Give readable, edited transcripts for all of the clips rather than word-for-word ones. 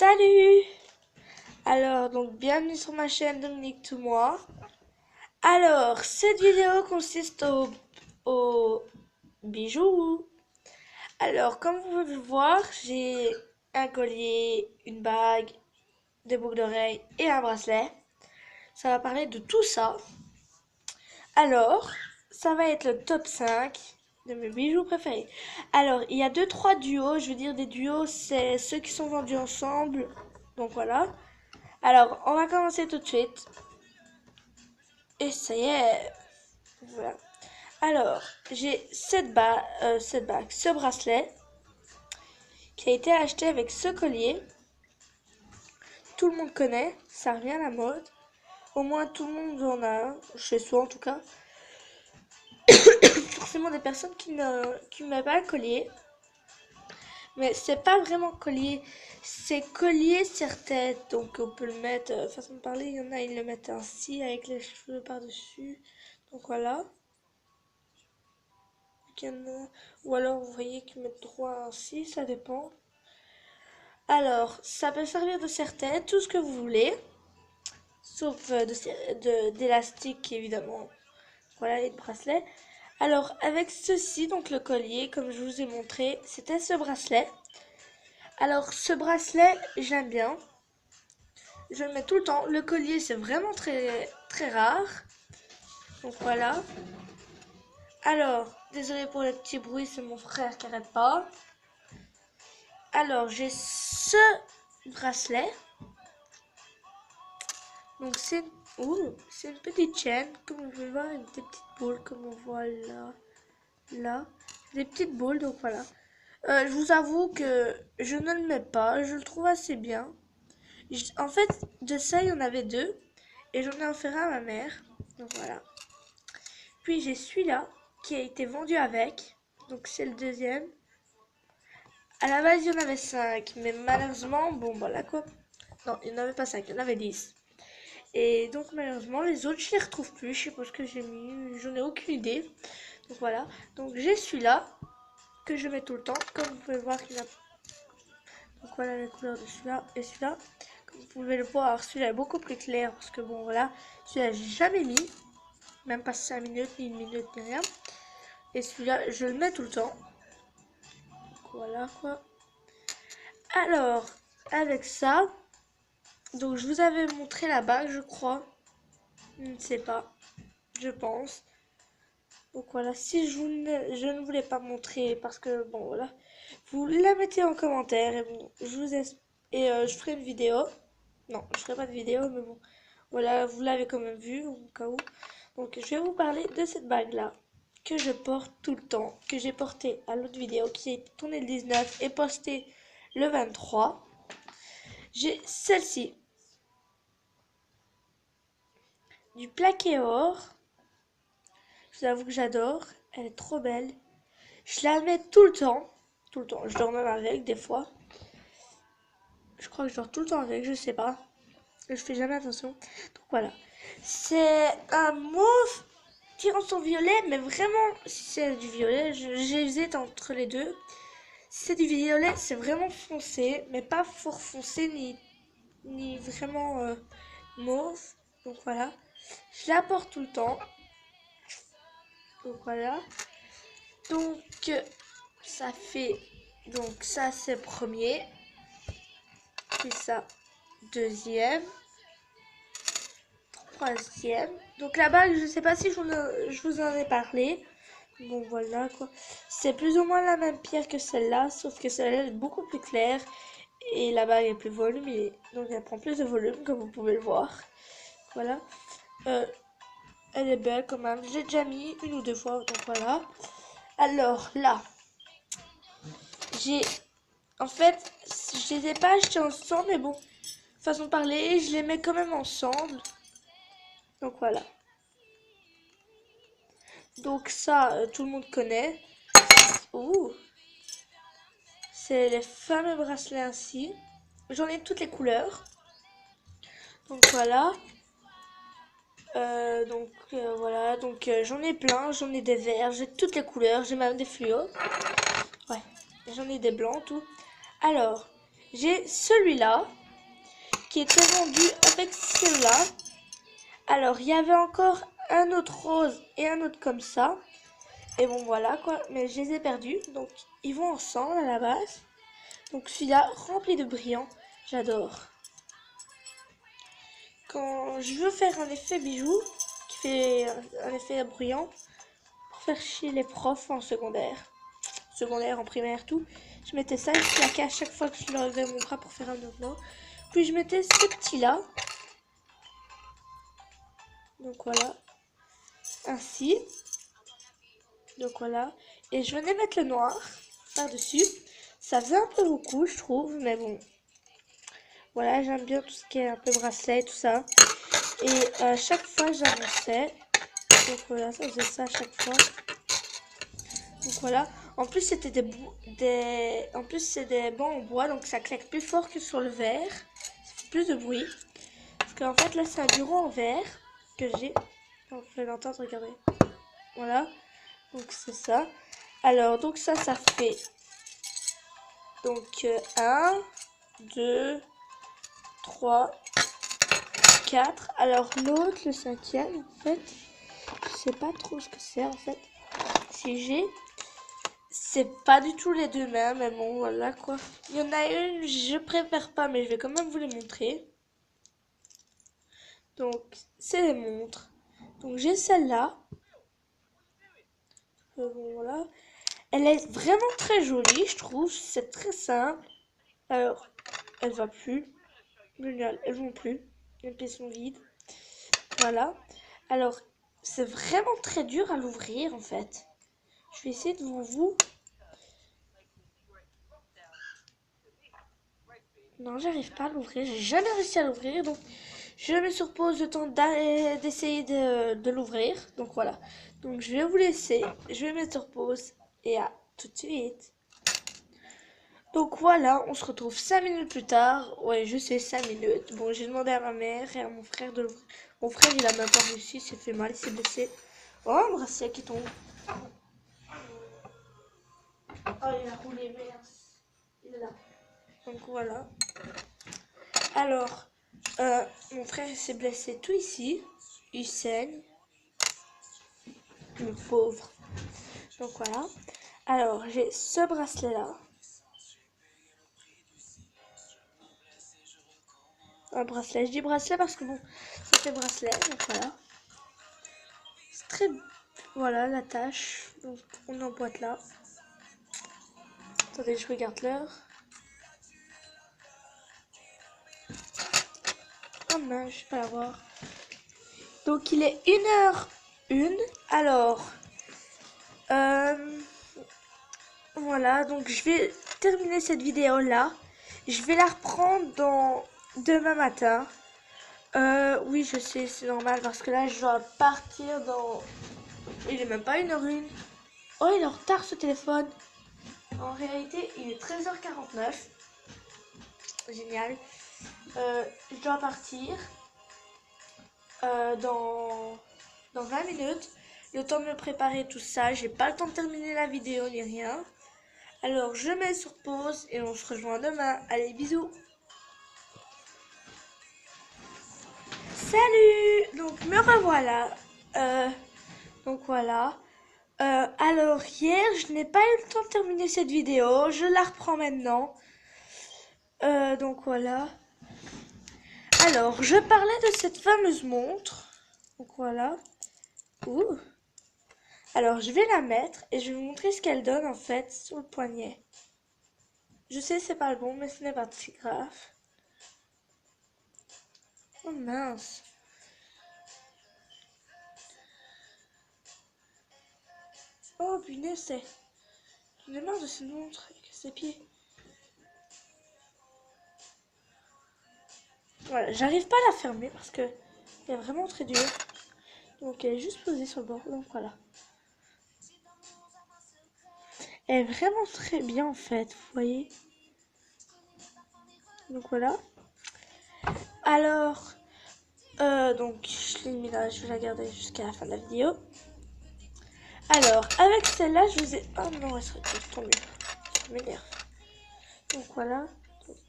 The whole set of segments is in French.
Salut! Alors, donc bienvenue sur ma chaîne Dominique Tout Moi. Alors, cette vidéo consiste au bijoux. Alors, comme vous pouvez le voir, j'ai un collier, une bague, des boucles d'oreilles et un bracelet. Ça va parler de tout ça. Alors, ça va être le top 5 de mes bijoux préférés. Alors, il y a 2-3 duos. Je veux dire, des duos, c'est ceux qui sont vendus ensemble. Donc voilà. Alors, on va commencer tout de suite. Et ça y est. Voilà. Alors, j'ai cette bague, ce bracelet qui a été acheté avec ce collier. Tout le monde connaît, ça revient à la mode. Au moins tout le monde en a un, chez soi en tout cas. Forcément des personnes qui ne mettent pas un collier. Mais c'est pas vraiment collier, c'est collier serre-tête. Donc on peut le mettre, façon de parler, il y en a, ils le mettent ainsi avec les cheveux par-dessus. Donc voilà. Ou alors vous voyez qu'ils mettent droit ainsi, ça dépend. Alors, ça peut servir de serre-tête, tout ce que vous voulez. Sauf d'élastique évidemment. Voilà les bracelets. Alors avec ceci, donc le collier, comme je vous ai montré, c'était ce bracelet. Alors ce bracelet, j'aime bien. Je le mets tout le temps. Le collier, c'est vraiment très très rare. Donc voilà. Alors, désolé pour le petit bruit, c'est mon frère qui arrête pas. Alors, j'ai ce bracelet. Donc c'est une petite chaîne, comme vous pouvez voir, une petite boule comme on voit là, des petites boules, donc voilà. Je vous avoue que je ne le mets pas, je le trouve assez bien. En fait, de ça, il y en avait deux, et j'en ai offert un à ma mère, donc voilà. Puis j'ai celui-là, qui a été vendu avec, donc c'est le deuxième. À la base, il y en avait 5, mais malheureusement, bon, voilà quoi. Non, il n'y en avait pas 5, il y en avait 10. Et donc malheureusement les autres je les retrouve plus, je sais pas ce que j'ai mis, j'en ai aucune idée. Donc voilà, donc j'ai celui-là que je mets tout le temps, comme vous pouvez voir qu'il a. Donc voilà la couleur de celui-là et celui-là. Comme vous pouvez le voir, celui-là est beaucoup plus clair parce que bon voilà, celui-là j'ai jamais mis, même pas 5 minutes, ni une minute, ni rien. Et celui-là je le mets tout le temps. Donc voilà quoi. Alors, avec ça, donc je vous avais montré la bague je crois. Je ne sais pas, je pense. Donc voilà, si je ne voulais pas montrer parce que bon voilà, vous la mettez en commentaire et bon, je ferai une vidéo. Non, je ferai pas de vidéo, mais bon, voilà, vous l'avez quand même vu au cas où. Donc je vais vous parler de cette bague là que je porte tout le temps, que j'ai portée à l'autre vidéo qui est tournée le 19 et postée le 23. J'ai celle-ci, du plaqué or. Je vous avoue que j'adore, elle est trop belle. Je la mets tout le temps. Tout le temps. Je dors même avec des fois. Je crois que je dors tout le temps avec, je sais pas. Je fais jamais attention. Donc voilà. C'est un mauve tirant son violet, mais vraiment, si c'est du violet, j'hésite entre les deux. Si c'est du violet, c'est vraiment foncé, mais pas fort foncé ni vraiment mauve. Donc voilà. Je la porte tout le temps. Donc voilà. Donc ça fait, donc ça c'est premier. Puis ça, deuxième, troisième. Donc la bague, je sais pas si je vous en ai parlé. Bon voilà quoi. C'est plus ou moins la même pierre que celle-là, sauf que celle-là est beaucoup plus claire. Et la bague est plus volumineuse. Donc elle prend plus de volume, comme vous pouvez le voir. Voilà. Elle est belle quand même. J'ai déjà mis une ou deux fois, donc voilà. Alors là, j'ai... En fait, je les ai pas achetés ensemble, mais bon, façon de parler, je les mets quand même ensemble. Donc voilà. Donc ça, tout le monde connaît. Ouh. C'est les fameux bracelets ainsi. J'en ai toutes les couleurs. Donc voilà. Voilà. Donc j'en ai plein. J'en ai des verts. J'ai toutes les couleurs. J'ai même des fluos. Ouais. J'en ai des blancs, tout. Alors, j'ai celui-là qui était vendu avec celui-là. Alors, il y avait encore un autre rose et un autre comme ça. Et bon, voilà quoi. Mais je les ai perdus. Donc, ils vont ensemble à la base. Donc, celui-là, rempli de brillants. J'adore. Quand je veux faire un effet bijou, qui fait un effet brillant, pour faire chier les profs en secondaire, en primaire, tout, je mettais ça, je claquais à chaque fois que je levais mon bras pour faire un mouvement. Puis je mettais ce petit-là. Donc voilà. Ainsi. Donc voilà. Et je venais mettre le noir par-dessus. Ça faisait un peu beaucoup, je trouve, mais bon. Voilà, j'aime bien tout ce qui est un peu bracelet, tout ça. Et chaque fois, j'avançais. Donc voilà, ça faisait ça à chaque fois. Donc voilà. En plus, c'était En plus, c'est des bancs en bois, donc ça claque plus fort que sur le verre. Ça fait plus de bruit. Parce qu'en fait, là, c'est un bureau en verre que j'ai. On peut l'entendre, regardez. Voilà. Donc c'est ça. Alors, donc ça fait... Donc 1, 2, 3, 4. Alors l'autre, le cinquième, en fait, je sais pas trop ce que c'est, en fait. Si j'ai... C'est pas du tout les deux mêmes, mais bon, voilà quoi. Il y en a une, je préfère pas, mais je vais quand même vous les montrer. Donc, c'est les montres. Donc, j'ai celle-là. Bon, voilà. Elle est vraiment très jolie, je trouve. C'est très simple. Alors, elle va plus. Génial, elles vont plus. Les pieds sont vides. Voilà. Alors, c'est vraiment très dur à l'ouvrir, en fait. Je vais essayer devant vous. Non, j'arrive pas à l'ouvrir. J'ai jamais réussi à l'ouvrir. Donc, je mets sur pause le temps d'essayer de l'ouvrir. Donc, voilà. Donc, je vais vous laisser. Je vais mettre sur pause. Et à tout de suite. Donc, voilà. On se retrouve 5 minutes plus tard. Ouais, je sais, 5 minutes. Bon, j'ai demandé à ma mère et à mon frère de l'ouvrir. Mon frère, il a même pas réussi. Il s'est fait mal. Il s'est blessé. Oh, un bracelet qui tombe. Oh, il a roulé. Merde. Il est là. Donc, voilà. Alors, mon frère s'est blessé tout ici. Il saigne. Le pauvre. Donc voilà. Alors, j'ai ce bracelet-là. Un bracelet. Je dis bracelet parce que bon, ça fait bracelet. Donc voilà. C'est très... Voilà, la tâche. Donc, on emboîte là. Attendez, je regarde l'heure. Oh mince, je vais pas la voir. Donc, il est 1h01. Alors... voilà, donc je vais terminer cette vidéo là. Je vais la reprendre demain matin. Oui, je sais, c'est normal parce que là, je dois partir dans... Il est même pas 1h01. Oh, il est en retard ce téléphone. En réalité, il est 13h49. Génial. Je dois partir dans 20 minutes. Le temps de me préparer tout ça. J'ai pas le temps de terminer la vidéo ni rien. Alors, je mets sur pause et on se rejoint demain. Allez, bisous. Salut! Donc, me revoilà. Donc, voilà. Alors, hier, je n'ai pas eu le temps de terminer cette vidéo. Je la reprends maintenant. Donc, voilà. Alors, je parlais de cette fameuse montre. Donc, voilà. Ouh. Alors, je vais la mettre et je vais vous montrer ce qu'elle donne, en fait, sur le poignet. Je sais, c'est pas le bon, mais ce n'est pas si grave. Oh, mince. Oh, punaise, c'est... J'en ai marre de cette montre avec ses pieds. Voilà, j'arrive pas à la fermer parce que elle est vraiment très dure. Donc elle est juste posée sur le bord. Donc voilà. Elle est vraiment très bien en fait, vous voyez. Donc voilà. Alors, donc je l'ai mis là, je vais la garder jusqu'à la fin de la vidéo. Alors, avec celle-là, je vous ai... Oh non, elle serait tombée. Ça m'énerve. Donc voilà.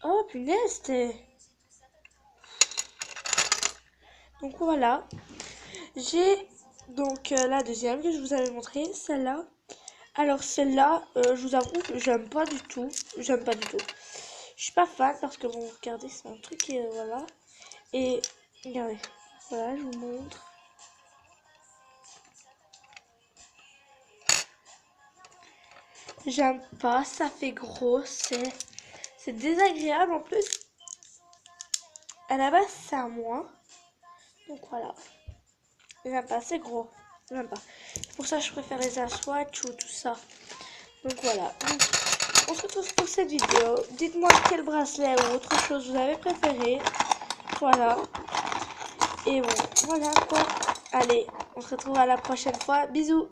Oh punaise, donc voilà. J'ai donc la deuxième que je vous avais montré, celle-là. Alors celle-là, je vous avoue que j'aime pas du tout. J'aime pas du tout. Je suis pas fan parce que bon, regardez, c'est un truc et voilà. Et regardez, voilà, je vous montre. J'aime pas, ça fait gros, c'est désagréable en plus. À la base, c'est à moi. Donc voilà. J'aime pas, c'est gros. J'aime pas. C'est pour ça que je préfère les Swatch ou tout ça. Donc voilà. Donc, on se retrouve pour cette vidéo. Dites-moi quel bracelet ou autre chose vous avez préféré. Voilà. Et bon, voilà quoi. Allez, on se retrouve à la prochaine fois. Bisous.